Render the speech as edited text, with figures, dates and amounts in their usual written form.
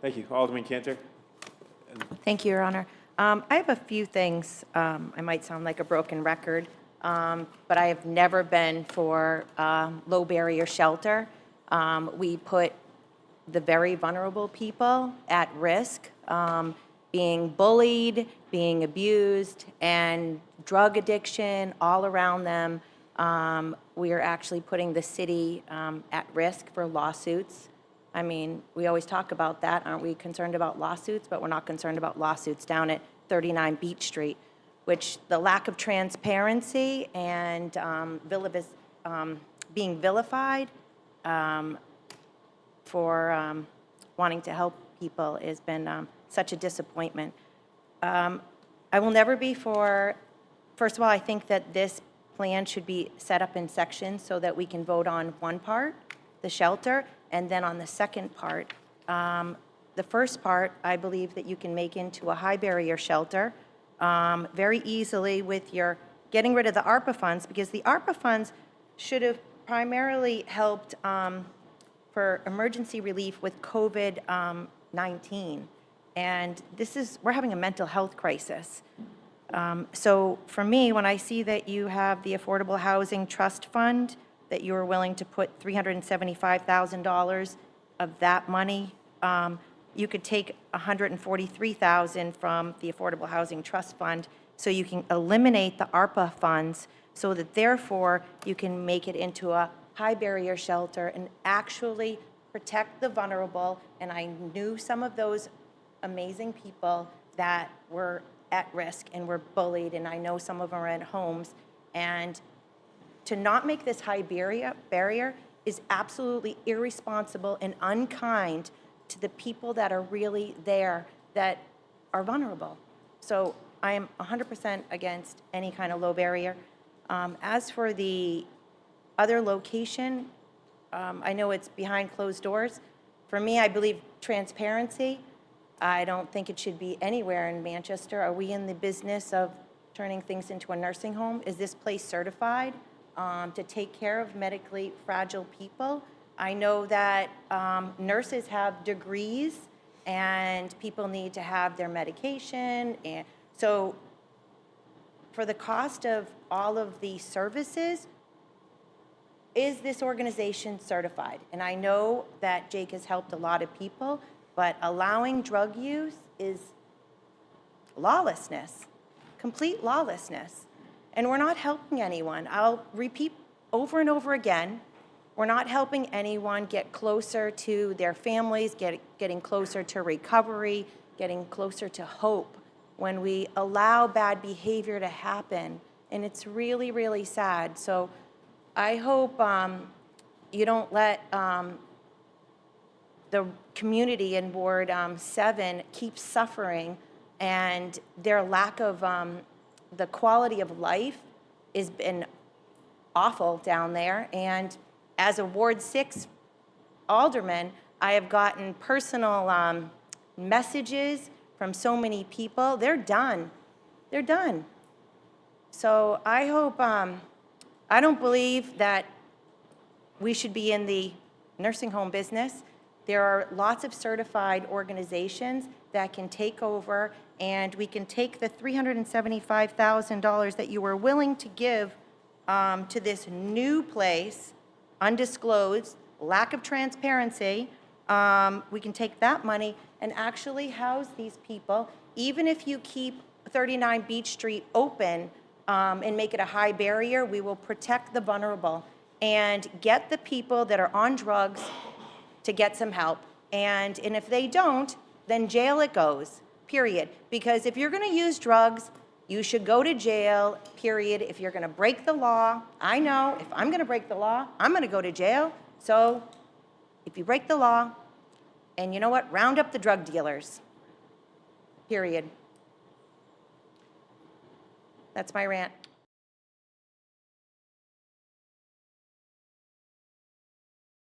Thank you. Alderman Kantor. Thank you, Your Honor. I have a few things. I might sound like a broken record, but I have never been for low barrier shelter. We put the very vulnerable people at risk, being bullied, being abused, and drug addiction all around them. We are actually putting the city at risk for lawsuits. I mean, we always talk about that. Aren't we concerned about lawsuits? But we're not concerned about lawsuits down at 39 Beech Street, which the lack of transparency and being vilified for wanting to help people has been such a disappointment. I will never be for, first of all, I think that this plan should be set up in sections so that we can vote on one part, the shelter, and then on the second part. The first part, I believe that you can make into a high barrier shelter very easily with your getting rid of the ARPA funds, because the ARPA funds should have primarily helped for emergency relief with COVID-19. And we're having a mental health crisis. So for me, when I see that you have the Affordable Housing Trust Fund, that you are willing to put $375,000 of that money, you could take $143,000 from the Affordable Housing Trust Fund, so you can eliminate the ARPA funds, so that therefore you can make it into a high barrier shelter and actually protect the vulnerable. And I knew some of those amazing people that were at risk and were bullied, and I know some of them are at homes. And to not make this high barrier is absolutely irresponsible and unkind to the people that are really there that are vulnerable. So I am 100% against any kind of low barrier. As for the other location, I know it's behind closed doors. For me, I believe transparency. I don't think it should be anywhere in Manchester. Are we in the business of turning things into a nursing home? Is this place certified to take care of medically fragile people? I know that nurses have degrees and people need to have their medication. And so for the cost of all of the services, is this organization certified? And I know that Jake has helped a lot of people, but allowing drug use is lawlessness, complete lawlessness. And we're not helping anyone. I'll repeat over and over again, we're not helping anyone get closer to their families, getting closer to recovery, getting closer to hope when we allow bad behavior to happen. And it's really, really sad. So I hope you don't let the community in Ward 7 keep suffering, and their lack of the quality of life has been awful down there. And as a Ward 6 alderman, I have gotten personal messages from so many people. They're done. They're done. So I hope, I don't believe that we should be in the nursing home business. There are lots of certified organizations that can take over, and we can take the $375,000 that you were willing to give to this new place, undisclosed, lack of transparency. We can take that money and actually house these people. Even if you keep 39 Beech Street open and make it a high barrier, we will protect the vulnerable and get the people that are on drugs to get some help. And if they don't, then jail it goes, period. Because if you're gonna use drugs, you should go to jail, period. If you're gonna break the law, I know if I'm gonna break the law, I'm gonna go to jail. So if you break the law, and you know what, round up the drug dealers, period. That's my rant.